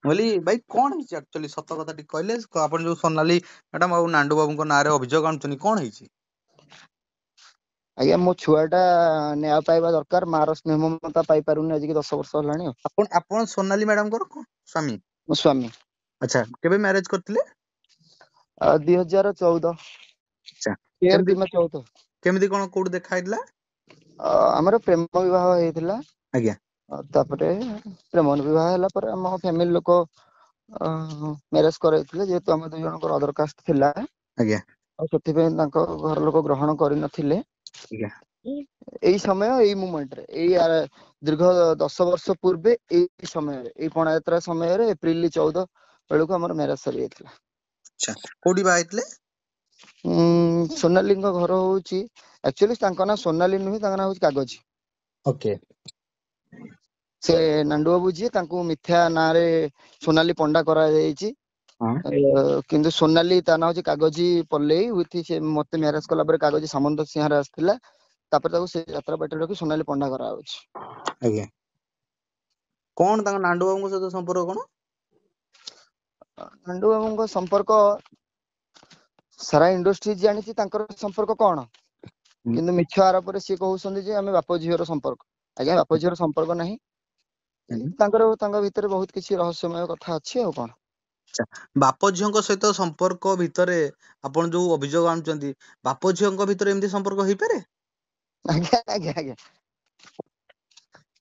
बोली भाई कौन है एक्चुअली सत कथा टी कहले आपण जो सोनाली मैडम और नांडू बाबू को नारे अभियोग आनुचनी कौन है? आज्ञा मो छुआटा न्याय पाइबा दरकार मार स्नेह ममता पाई पारुनी आज 10 वर्ष हलाणी आपण आपण सोनाली मैडम को स्वामी मो स्वामी अच्छा केबे मैरिज करथिले 2014 अच्छा 13 किंवा 14 केमिति कोन कोड देखाइला हमर प्रेम विवाह हेतिला आज्ञा तापरे प्रेम विवाह हला पर हम फैमिली लोक मैरिज करैथिले जेतु हम दु जन को अदर कास्ट थिला आज्ञा और सेति पे तांको घर लोक ग्रहण करि नथिले आज्ञा एई समय एई मोमेंट रे एई दीर्घ 10 वर्ष पूर्वे एई समय रे एई पणा यात्रा समय रे एप्रिल 14 बेलू को हमर मैरिज सरी जायतिला। अच्छा कोडी बाइतले सोनाली घर होची एक्चुअली तांको ना सोनाली नुही तांको ना होची कागज ओके से नांडू बाबू जी तांको मिथ्या ना रे सोनाली पंडा करा जायची किंतु सोनाली ता ना होची कागजी पल्लेई विथि से मते मैरिज कला पर कागजी सामंत सिंह रे आस्थिला तापर ताको से यात्रा पार्टी रखी सोनाली पंडा करा होची। आज्ञा कोन तांको नांडू बाबू से संपर्क कोन नांडू बाबू को संपर्क सारा इंडस्ट्री जानी तांकर संपर्क कोन किंतु मिछ आरोप रे से कहउसंदी जे हमें बाप झियर संपर्क आज्ञा बाप झियर संपर्क नाही तांकर तांगा भीतर बहुत किछि रहस्यमय कथा अछि आ कोन अच्छा बाप झियो सहित संपर्क भितरे आपण जो अभियोग आनुचंदी बाप झियो भितरे एमती संपर्क होई पारे आज्ञा आज्ञा आज्ञा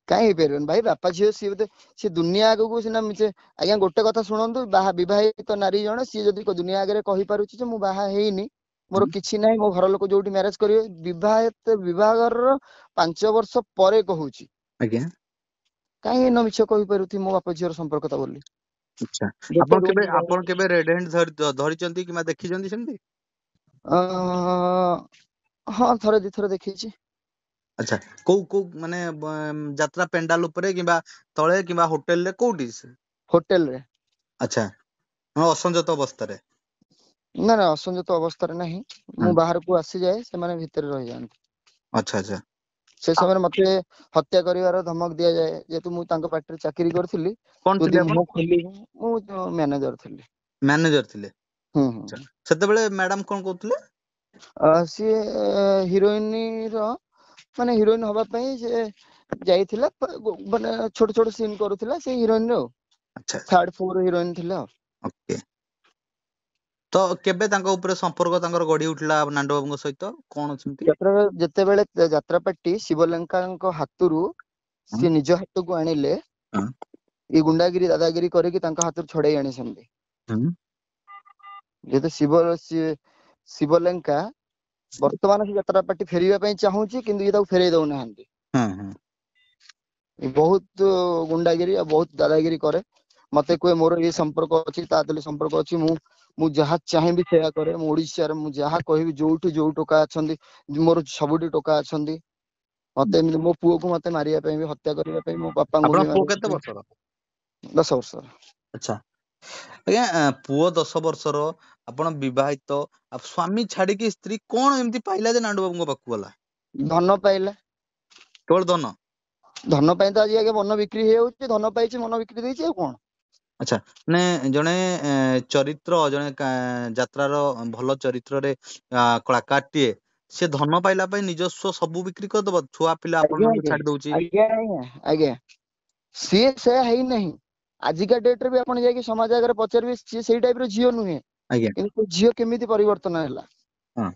काई पेरन भाई बापा झियो सी दुनिया आगु को सिना मिचे आज्ञा गोटे कथा सुनंतु विवाहित नारी जण सी जदी दुनिया आगे कहि पारुछि जे मु बाहा हेइनी मोर किछि नाही मो घर लोक जोटी मैरिज करिवे विवाहित विवाहर 5 वर्ष परे कहूची आज्ञा काई न मिछ कहि पारुथि मो बापा झियर संपर्क ता बोली। अच्छा आपण केबे रेड हैंड धरिचंती किमा देखिचंती सेमती हां थरे दी थरे देखिछि। अच्छा को माने यात्रा पेंडाल उपरे किबा तळे किबा होटल रे कोठी होटल रे अच्छा हां असंजत अवस्था रे ना ना असंजत अवस्था रे नहीं मु बाहर को आसी जाए से माने भीतर रह जांती। अच्छा अच्छा से समय मते हत्या करिवार धमक दिया जाए जेतु मु तांको फैक्ट्री चाकरी करथिली कोन मु खोली मु मैनेजर थिली मैनेजर थिले अच्छा सेते बेले मैडम कोन कहउतले सी हीरोइन रो माने हीरोइन होबा पई से जाइथिला माने छोट छोट सीन करूथिला से हीरोइन रो अच्छा थर्ड फोर हीरोइन थिला ओके तो केबे तांको ऊपर संपर्क तांकर गडी उठला नांडो बाबू सहित कोन छंती यात्रा जते बेले यात्रा पार्टी शिवलंका हातुरु सी निज हाथ को आनिले ये गुंडागिरी दादागिरी करके तांका हाथ छड़े आनी संदी जेते शिवलंका वर्तमान से यात्रा पार्टी फेरिबा पई चाहूची किंतु ये ताको फेरै दउ नाहंती बहुत गुंडागिरी और बहुत दादागिरी करे मते कोए मोर ये संपर्क अछि ता तले संपर्क अछि मु जहा चाहेबी सेया करे मु ओडिसा रे मु जहा कहबी जो टोका अछंदी मोर सबुडी टोका अछंदी मते मो पुओ को मते मारिया पई भी हत्या करिया पई मो पापा को भी पुओ केते वर्षर 10 वर्ष अच्छा आज्ञा पुओ 10 वर्षर आपण विवाहित स्वामी छाड़ी की स्त्री कोन एमती पाइला जे नांडू बाबू पाखु गला धन पाइला केवल धन पाइ त आज आगे मन बिक्री हे होची धन पाइची मन बिक्री देइची कोन अच्छा ने जने चरित्र जने यात्रार भल चरित्र रे कलाकारटीए से धन पाइला पई निजस्व सब बिक्री कर दब छुआ पिला आपण मन छाड़ दोची आज्ञा सी से है नहीं आजिका डेट रे भी आपण जाय कि समाज आगे पचारबे सी सेही टाइप रो जियो नुहे आज्ञा किंतु जियो केमिति परिवर्तन हैला हां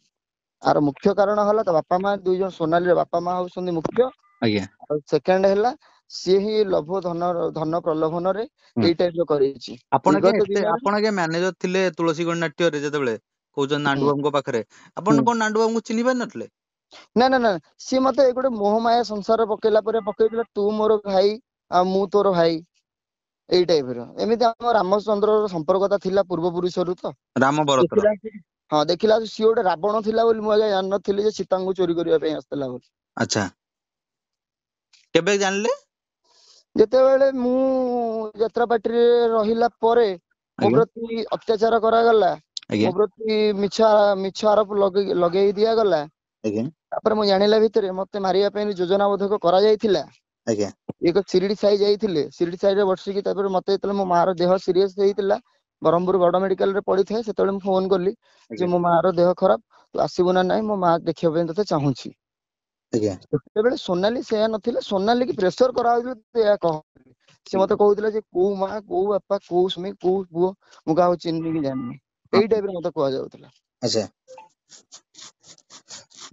आर मुख्य कारण हला त बापा मां दुई जन सोनाली रे बापा मां होसंदी मुख्य आज्ञा और सेकंड हैला सी ही लोभ धन प्रलोभन रे एई टाइप रो करिछि आपण के मैनेजर थिले तुलसी गण नाट्य रे जते बेले कहउजन नांडू बाबू पाखरे आपण कोन नांडू बाबू चिनि पार नथले ना ना ना सी मते एगोटे मोहमाया संसार पकेला परे पकेइला तू मोर भाई आ मु तोर भाई एई टाइप रो एमिति हम रामचंद्र रो संपर्कता थिला पूर्व पुरुष रु तो राम भरत हां देखिला सी ओटे रावण थिला बोली मु आगे जान नथिले जे सीता को चोरी करिया पे आस्तला बोली अच्छा केबे जानले जेते बेले मु यात्रा पार्टी रे रहिला परे मो प्रति अत्याचार करा गला मो प्रति मिछा आरोप लगेई दिया गला तापर मु जानिला भितरे मते मारिया पे योजना बोधक करा जायथिला ଆଜ୍ଞା ଇଏ ଶିରିଡି ସାଇ ଯାଇଥିଲେ, ଶିରିଡି ସାଇ ରେ ବସିକି ତାପରେ ମତେ ଯେତେବେଳେ ମୋ ମାର ଦେହ ସିରିୟସ ହେଇଥିଲା ବ୍ରହ୍ମପୁର ବଡ ମେଡିକାଲ ରେ ପଡିଥାଏ, ସେତେବେଳେ ମୁଁ ଫୋନ କଲି ଯେ ଆଜ୍ଞା ମୋ ମାର ଦେହ ଖରାପ, ତୁ ଆସିବୁ ନା ନାଇଁ, ମୋ ମା ଦେଖିବା ପାଇଁ ତତେ ଚାହୁଁଛି। ଆଜ୍ଞା ସେତେବେଳେ ସୋନାଲି ସେୟା ନଥିଲା, ସୋନାଲି କି ପ୍ରେସର କରାହଉଥିଲା ତୁ ଏହା କହ। ସେ ମତେ କହୁଥିଲା ଯେ କୋଉ ମା, କୋଉ ବାପା, କୋଉ ସ୍ୱାମୀ, କୋଉ ପୁଅ, ମୁଁ କାହାକୁ ଚିହ୍ନିନି କି ଜାଣିନି, ହଁ ଏଇ ଟାଇପ ରେ ମତେ କୁହାଯାଉଥିଲା। ଆଚ୍ଛା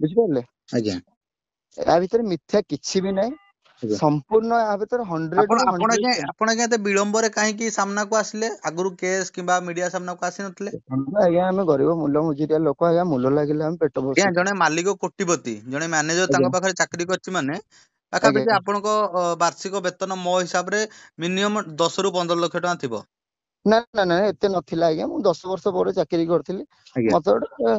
ବୁଝିପାରିଲେ? ଆଜ୍ଞା ୟା ଭିତରେ ମିଥ୍ୟା କିଛି ବି ନାହିଁ, ଆଜ୍ଞା। ସମ୍ପୂର୍ଣ୍ଣ ୟା ଭିତରେ 100 ରୁ ଆପଣ 100%। ଆଜ୍ଞା ଏତେ ବିଳମ୍ବରେ କାହିଁକି ସାମ୍ନାକୁ ଆସିଲେ? ଆଗରୁ କେସ୍ କିମ୍ବା ମିଡିଆ ସାମ୍ନାକୁ ଆସିନଥିଲେ? ଆଜ୍ଞା ଆମେ ଗରିବ ମୂଲ ମଜୁରିଆ ଲୋକ, ଆଜ୍ଞା ମୂଲ ଲାଗିଲେ ଆମେ ପେଟ ଆଜ୍ଞା ପୋଷୁଛୁ। ଜଣେ ମାଲିକ କୋଟିପତି, ଜଣେ ମ୍ୟାନେଜର ଆଜ୍ଞା ତାଙ୍କ ପାଖରେ ଚାକିରି କରିଛି ମାନେ ଆଜ୍ଞା ପାଖାପାଖି ଆପଣଙ୍କ ବାର୍ଷିକ ବେତନ ମୋ ହିସାବରେ ମିନିମମ୍ 10 ରୁ 15 ଲକ୍ଷ ଟଙ୍କା ଥିବ। ନା ନା ନା ଏତେ ନଥିଲା ଆଜ୍ଞା, ମୁଁ 10 ବର୍ଷ ପରେ ଚାକିରି କରିଥିଲି। ଆଜ୍ଞା ମତେ ଗୋଟେ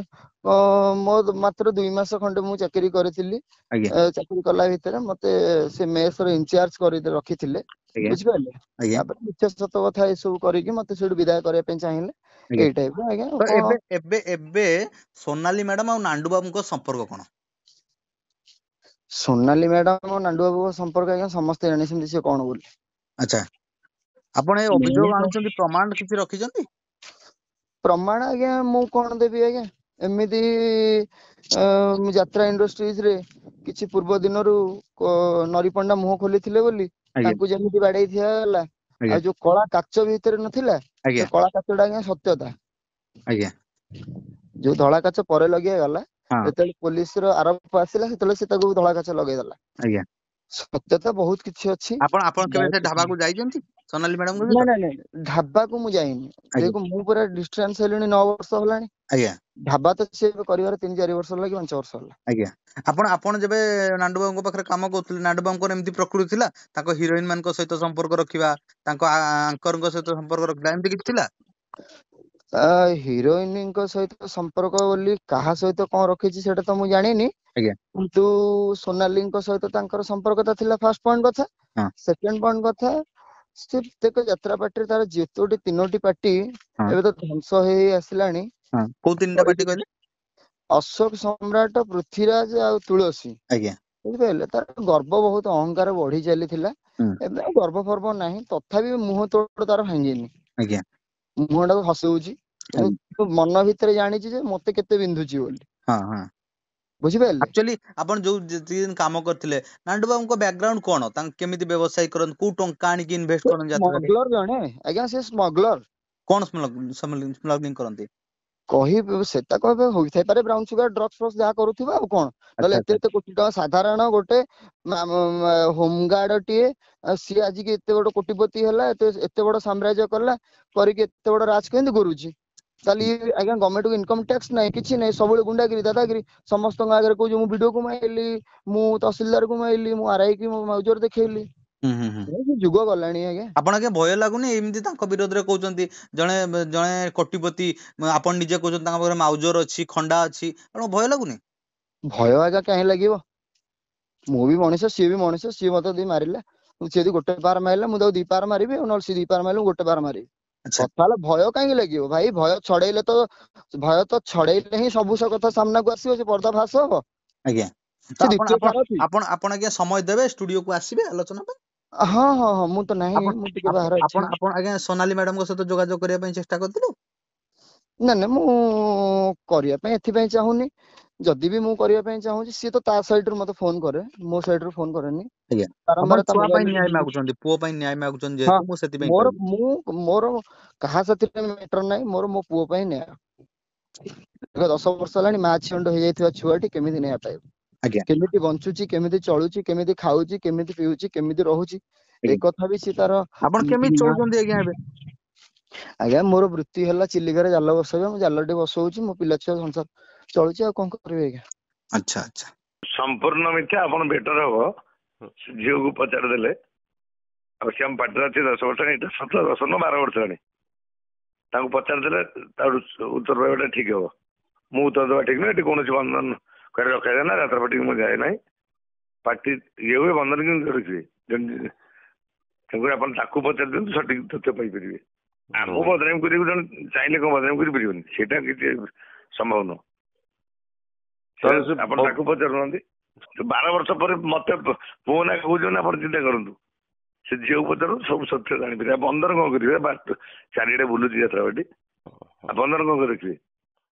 ମୋ ମାତ୍ର 2 ମାସ ଖଣ୍ଡେ ମୁଁ ଚାକିରି କରିଥିଲି। ଆଜ୍ଞା ଚାକିରି କଲା ଭିତରେ ମତେ ସେ ମେସ ର ଇନଚାର୍ଜ କରି ରଖିଥିଲେ। ଆଜ୍ଞା ବୁଝିପାରିଲେ? ଆଜ୍ଞା ତାପରେ ମିଥ୍ୟା ସତ କଥା ଏସବୁ କରିକି ମତେ ସେଠୁ ବିଦାୟ କରିବା ପାଇଁ ଚାହିଁଲେ। ଆଜ୍ଞା। ଏଇ ଟାଇପ ର ଆଜ୍ଞା ତ କଣ। ଏବେ ସୋନାଲି ମ୍ୟାଡାମ ଆଉ ନାଣ୍ଡୁ ବାବୁଙ୍କ ସମ୍ପର୍କ କଣ? ସୋନାଲି ମ୍ୟାଡାମ ନାଣ୍ଡୁ ବାବୁଙ୍କ ସମ୍ପର୍କ ଆଜ୍ଞା ସମସ୍ତେ ଜାଣିଛନ୍ତି ସେ କଣ ବୋଲି। ଆଚ୍ଛା, ଆପଣ ଏ ଅଭିଯୋଗ ଆଣୁଛନ୍ତି, ପ୍ରମାଣ କିଛି ରଖିଛନ୍ତି? ପ୍ରମାଣ ଆଜ୍ଞା ମୁଁ କଣ ଦେବି ଆଜ୍ଞା, ଏମିତି ଯାତ୍ରା ଇଣ୍ଡଷ୍ଟ୍ରିଜ ରେ କିଛି ପୂର୍ବ ଦିନରୁ ନରି ପଣ୍ଡା ମୁହଁ ଖୋଲିଥିଲେ ବୋଲି ଆଜ୍ଞା ତାଙ୍କୁ ଯେମିତି ବାଡେଇ ଦିଆଗଲା, ଆଜ୍ଞା ଆଉ ଯୋଉ କଳା କାଚ ଭିତରେ ନଥିଲା, ଆଜ୍ଞା ସେ କଳା କାଚଟା ଆଜ୍ଞା ସତ୍ୟତା। ଆଜ୍ଞା ଯୋଉ ଧଳା କାଚ ପରେ ଲଗେଇଗଲା, ହଁ ଯେତେବେଳେ ପୋଲିସ ର ଆରୋପ ଆସିଲା, ସେତେବେଳେ ସେ ତାକୁ ଧଳା କାଚ ଲଗେଇଦେଲା। ଆଜ୍ଞା। ସତ୍ୟତା ବହୁତ କିଛି ଅଛି। ଆପଣ କେବେ ସେ ଢାବାକୁ ଯାଇଛନ୍ତି ସୋନାଲି ମ୍ୟାଡାମଙ୍କ ନାଇଁ ସହିତ? ନାଇଁ ନାଇଁ ଢାବାକୁ ମୁଁ ଯାଇନି, ଆଜ୍ଞା ଦେଖ ମୁଁ ପୁରା ଡିଷ୍ଟାନ୍ସ ହେଲିଣି 9 ବର୍ଷ ହେଲାଣି। ଆଜ୍ଞା ଢାବା ତ ସେ କରିବାର 3-4 ବର୍ଷ ହେଲା କି 5 ବର୍ଷ ହେଲା। ଆଜ୍ଞା। ଆପଣ ଯେବେ ନାଣ୍ଡୁ ବାବୁଙ୍କ ପାଖରେ କାମ କରୁଥିଲେ, ନାଣ୍ଡୁ ବାବୁଙ୍କର ଏମିତି ପ୍ରକୃତି ଥିଲା? ତାଙ୍କ ହିରୋଇନ ମାନଙ୍କ ସହିତ ସମ୍ପର୍କ ରଖିବା, ତାଙ୍କ ଆଙ୍କରଙ୍କ ସହିତ ସମ୍ପର୍କ ରଖିବା, ଏମିତି କିଛି ଥିଲା? ହିରୋଇନଙ୍କ ସହିତ ସମ୍ପର୍କ ବୋଲି କାହା ସହିତ କଣ ରଖିଛି ସେଇଟା ତ ମୁଁ ଜାଣିନି। ଆଜ୍ଞା କିନ୍ତୁ ସୋନାଲିଙ୍କ ସହିତ ତାଙ୍କର ସମ୍ପର୍କଟା ଥିଲା, ଫାର୍ଷ୍ଟ ପଏଣ୍ଟ କଥା। ହଁ ସେକେଣ୍ଡ ପଏଣ୍ଟ କଥା, ସେ ପ୍ରତ୍ୟେକ ଯାତ୍ରା ପାର୍ଟିରେ ତାର ଯେତୋଟି 3ଟି ପାର୍ଟି ହଁ ଏବେ ତ ଧ୍ୱଂସ ହେଇ ଆସିଲାଣି। ହଁ କୋଉ 3ଟା ପାର୍ଟି କହିଲେ? ଅଶୋକ ସମ୍ରାଟ, ପୃଥ୍ୱୀରାଜ ଆଉ ତୁଳସୀ। ଆଜ୍ଞା ବୁଝିପାରିଲେ? ତାର ଗର୍ବ ବହୁତ, ଅହଙ୍କାର ବଢି ଚାଲିଥିଲା। ହୁଁ ଏବେ ଆଉ ଗର୍ବ ଫର୍ବ ନାହିଁ, ତଥାପି ମୁହଁ ତୋड़ ତାର ଭାଙ୍ଗିନି। ଆଜ୍ଞା ମୁହଁ ଟାକୁ ହସଉଛି, ଆଜ୍ଞା କିନ୍ତୁ ମନ ଭିତରେ ଜାଣିଛି ଯେ ମତେ କେତେ ବିନ୍ଧୁଛି ବୋଲି। ହଁ ହଁ। ବୁଝିପାରିଲେ? ଆକ୍ଚୁଆଲି ଆପଣ ଯୋଉ ଯେତିକି ଦିନ କାମ କରିଥିଲେ, ନାଣ୍ଡୁ ବାବୁଙ୍କ ବ୍ୟାକଗ୍ରାଉଣ୍ଡ କଣ? ତାଙ୍କ କେମିତି ବ୍ୟବସାୟ କରନ୍ତି, କୋଉ ଟଙ୍କା ଆଣିକି ଇନଭେଷ୍ଟ ସେ କରନ୍ତି ଯାତ୍ରାରେ? ସ୍ମଗଲର ଜଣେ ଆଜ୍ଞା, ସେ ସ୍ମଗଲର। କଣ ସ୍ମଗଲିଂ କରନ୍ତି? କହିବେ ସେଟା କହିବେ, ହୋଇଥାଇପାରେ ବ୍ରାଉନ ସୁଗାର, ଡ୍ରଗ୍ସ ଫ୍ରଗ୍ସ ଯାହା କରୁଥିବ ଆଉ କଣ। ଆଚ୍ଛା ନହେଲେ ଆଚ୍ଛା ଏତେ କୋଟି ଟଙ୍କା ସାଧାରଣ ଗୋଟେ ହୋମଗାର୍ଡ ଟିଏ, ସିଏ ଆଜିକି ଏତେ ବଡ କୋଟିପତି ହେଲା, ଏତେ ବଡ ସାମ୍ରାଜ୍ୟ କଲା, କରିକି ଏତେ ବଡ ରାଜ କେମିତି କରୁଛି? ତାହେଲେ ଆଜ୍ଞା ଗଭର୍ଣ୍ଣମେଣ୍ଟ କୁ ଇନକମ ଟ୍ୟାକ୍ସ ନାହିଁ, କିଛି ନାହିଁ, ସବୁବେଳେ ଗୁଣ୍ଡାଗିରି ଦାଦାଗିରି। ସମସ୍ତଙ୍କ ଆଗରେ କହୁଛି ମୁଁ ଭିଡିଓ କୁ ମାଇଲି, ମୁଁ ତହସିଲଦାର କୁ ମାଇଲି, ମୁଁ ଆରଆଇ କି ମାଉଜରେ ଦେଖେଇଲି। ହୁଁ। ଯୁଗ ଗଲାଣି ଆଜ୍ଞା। ଆପଣ ଆଜ୍ଞା ଭୟ ଲାଗୁନି, ଏମିତି ତାଙ୍କ ବିରୋଧରେ କହୁଛନ୍ତି, ଜଣେ ଜଣେ କୋଟିପତି, ଆପଣ ନିଜେ କହୁଛନ୍ତି ତାଙ୍କ ପାଖରେ ମାଉଜର ଅଛି, ଖଣ୍ଡା ଅଛି, ଆପଣଙ୍କୁ ଭୟ ଲାଗୁନି? ଭୟ ଆଜ୍ଞା କାହିଁ ଲାଗିବ? ମୁଁ ବି ମଣିଷ, ସିଏ ବି ମଣିଷ, ସିଏ ମତେ ଯଦି ମାରିଲା, ସିଏ ଯଦି ଗୋଟେ ପାହାର ମାରିଲା ମୁଁ ତାକୁ 2 ପାହାର ମାରିବି, ଆଉ ନହେଲେ ସିଏ 2 ପାହାର ମାରିଲେ ମୁଁ ଗୋଟେ ପାହାର ମାରିବି। ଆଚ୍ଛା କଥା ହେଲା ଭୟ କାହିଁକି ଲାଗିବ ଭାଇ? ଭୟ ତ ଛଡେଇଲେ ହିଁ ସବୁ କଥା ସାମ୍ନାକୁ ଆସିବ, ସେ ପର୍ଦା ଫାସ ହବ। ଆଜ୍ଞା। ସେ ତ ଆପଣ ଦ୍ଵିତୀୟ ଆପଣ ସାରଥି। ଆପଣ ଆଜ୍ଞା ସମୟ ଦେବେ, ଷ୍ଟୁଡିଓକୁ ଆସିବେ ଆଲୋଚନା ପାଇଁ? ହଁ ମୁଁ ତ ନାହିଁ, ଆପଣ ମୁଁ ଟିକେ ଆପଣ ବାହାରେ ଅଛି। ଆପଣ ଆପଣ ଆଜ୍ଞା ସୋନାଲି ମ୍ୟାଡାମଙ୍କ ସହିତ ଯୋଗାଯୋଗ କରିବା ପାଇଁ ଚେଷ୍ଟା କରିଥିଲେ? ନାଇଁ ମୁଁ କରିବା ପାଇଁ ଏଥିପାଇଁ ଚାହୁଁନି, ଯଦି ବି ମୁଁ କରିବା ପାଇଁ ଚାହୁଁଛି, ସିଏ ତ ତା ସାଇଡ ରୁ ମତେ ଫୋନ କରେ, ମୋ ସାଇଡ ରୁ ଫୋନ କରେନି। ଆଜ୍ଞା। ଆପଣ ବାରମ୍ବାର ତା ଛୁଆ ପାଇଁ ମୋବାଇଲ ନ୍ୟାୟ ରୁ ମାଗୁଛନ୍ତି, ପୁଅ ପାଇଁ ନ୍ୟାୟ ମାଗୁଛନ୍ତି ହଁ ଯେହେତୁ, ମୁଁ ସେଥିପାଇଁ କହିଲି। ମୋର କାହା ସାଥିରେ ମ୍ୟାଟର ନାହିଁ, ମୋର ମୋ ପୁଅ ପାଇଁ ନ୍ୟାୟ। 10 ବର୍ଷ ହେଲାଣି ମା ଛିଅଣ୍ଡ ହେଇଯାଇଥିବା ଛୁଆଟି କେମିତି ନ୍ୟାୟ ପାଇବ? ଆଜ୍ଞା କେମିତି ବଞ୍ଚୁଛି, କେମିତି ଚଳୁଛି, କେମିତି ଖାଉଛି, କେମିତି ପିଉଛି, କେମିତି ରହୁଛି, ଆଜ୍ଞା। ଏଇ କଥା ବି ସେ ତାର। ଆପଣ କେମିତି ଚଳୁଛନ୍ତି ଆଜ୍ଞା ଏବେ? ଆଜ୍ଞା ମୋର ବୃତ୍ତି ହେଲା ଚିଲିକାରେ ଜାଲ ବସେଇବା, ମୁଁ ଜାଲଟି ବସଉଛି, ମୋ ପିଲା ଛୁଆ ସଂସାର ଚଳୁଛି, ଆଉ କଣ କରିବି ଆଜ୍ଞା। ଆଚ୍ଛା ଆଚ୍ଛା। ସମ୍ପୂର୍ଣ୍ଣ ମିଥ୍ୟା। ଆପଣ ବେଟର ହବ ଝିଅକୁ ପଚାରିଦେଲେ, ଆଉ ସେ ଆମ ପାଟିରେ ଅଛି 10 ବର୍ଷ ହେଲାଣି, ଏଇଟା 10 ନୁହଁ 12 ବର୍ଷ ହେଲାଣି। ତାଙ୍କୁ ପଚାରିଦେଲେ ତାର ଉତ୍ତର ପାଇବାଟା ଠିକ ହବ। ମୁଁ ଉତ୍ତର ଦେବା ଠିକ ନୁହେଁ, ଏଠି କୌଣସି ବନ୍ଧନ କରି ରଖାଯାଏ ନା, ଯାତ୍ରା ପାଟିକି ମୁଁ ଯାଏ ନାହିଁ। ପାର୍ଟି ଇଏ ହୁଏ, ବନ୍ଧନ କିନ୍ତୁ ରଖିବେ। ତେଣୁକରି ଆପଣ ତାକୁ ପଚାରି ଦିଅନ୍ତୁ, ସଠିକ ତଥ୍ୟ ପାଇପାରିବେ। ଆମକୁ ବଦନାମ କରିବାକୁ ଜଣେ ଚାହିଁଲେ କଣ ବଦନାମ କରିପାରିବନି? ସେଇଟା କିଛି ସମ୍ଭବ ନୁହଁ। ଆପଣ ତାକୁ ପଚାରୁନାହାନ୍ତି। 12 ବର୍ଷ ପରେ ମତେ ପୁଅ ନା କହୁଛନ୍ତି ଆପଣ ଚିନ୍ତା କରନ୍ତୁ। ସେ ଝିଅକୁ ପଚାରୁ ସବୁ ସତ୍ୟ ଜାଣିପାରିବେ। ବନ୍ଦର କଣ କରିବେ? ଚାରିଆଡେ ବୁଲୁଛି ଯାତ୍ରା ବାଟି। ବନ୍ଦର କଣ କରି ଦେଖିବେ?